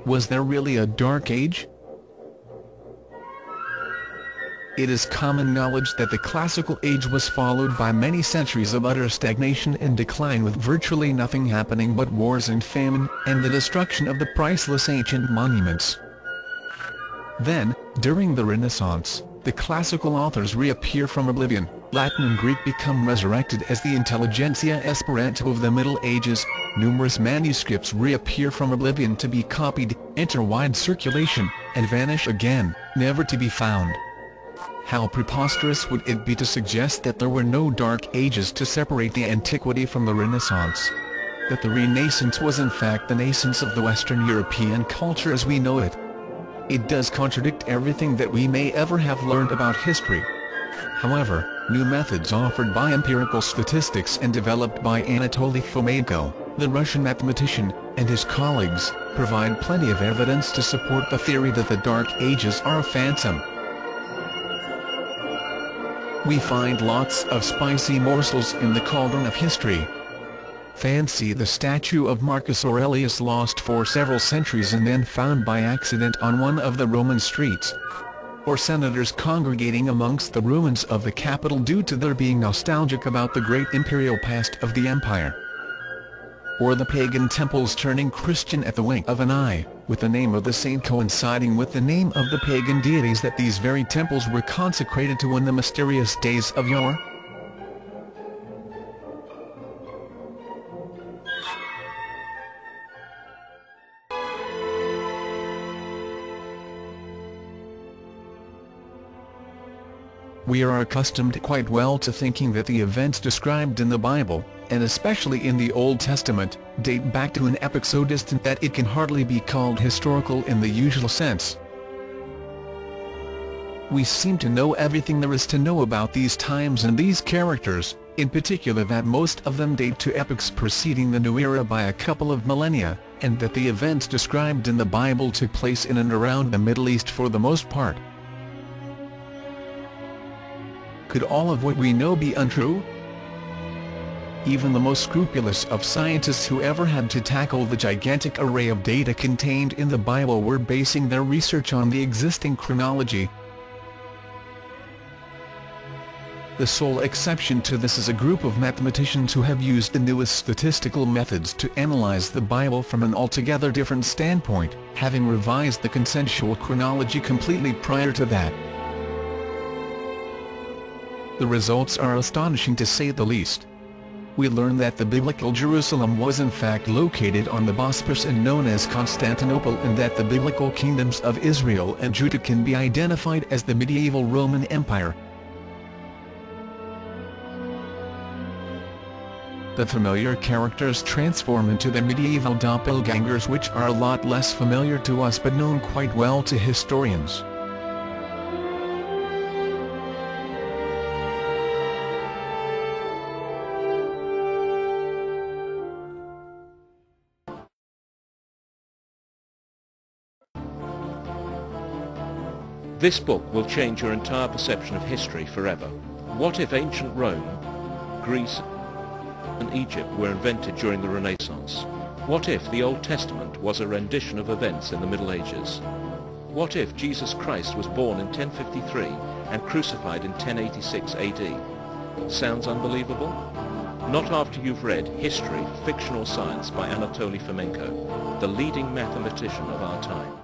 Was there really a Dark Age? It is common knowledge that the Classical Age was followed by many centuries of utter stagnation and decline, with virtually nothing happening but wars and famine, and the destruction of the priceless ancient monuments. Then, during the Renaissance, the classical authors reappear from oblivion. Latin and Greek become resurrected as the intelligentsia Esperanto of the Middle Ages. Numerous manuscripts reappear from oblivion to be copied, enter wide circulation, and vanish again, never to be found. How preposterous would it be to suggest that there were no Dark Ages to separate the antiquity from the Renaissance? That the Renaissance was in fact the nascence of the Western European culture as we know it? It does contradict everything that we may ever have learned about history. However, new methods offered by empirical statistics and developed by Anatoly Fomenko, the Russian mathematician, and his colleagues, provide plenty of evidence to support the theory that the Dark Ages are a phantom. We find lots of spicy morsels in the cauldron of history. Fancy the statue of Marcus Aurelius lost for several centuries and then found by accident on one of the Roman streets. Or senators congregating amongst the ruins of the Capitol due to their being nostalgic about the great imperial past of the empire. Or the pagan temples turning Christian at the wink of an eye, with the name of the saint coinciding with the name of the pagan deities that these very temples were consecrated to in the mysterious days of yore. We are accustomed quite well to thinking that the events described in the Bible, and especially in the Old Testament, date back to an epoch so distant that it can hardly be called historical in the usual sense. We seem to know everything there is to know about these times and these characters, in particular that most of them date to epochs preceding the New Era by a couple of millennia, and that the events described in the Bible took place in and around the Middle East for the most part. Could all of what we know be untrue? Even the most scrupulous of scientists who ever had to tackle the gigantic array of data contained in the Bible were basing their research on the existing chronology. The sole exception to this is a group of mathematicians who have used the newest statistical methods to analyze the Bible from an altogether different standpoint, having revised the consensual chronology completely prior to that. The results are astonishing to say the least. We learn that the biblical Jerusalem was in fact located on the Bosporus and known as Constantinople, and that the biblical kingdoms of Israel and Judah can be identified as the medieval Roman Empire. The familiar characters transform into the medieval doppelgangers, which are a lot less familiar to us but known quite well to historians. This book will change your entire perception of history forever. What if ancient Rome, Greece and Egypt were invented during the Renaissance? What if the Old Testament was a rendition of events in the Middle Ages? What if Jesus Christ was born in 1053 and crucified in 1086 AD? Sounds unbelievable? Not after you've read History, Fictional Science by Anatoly Fomenko, the leading mathematician of our time.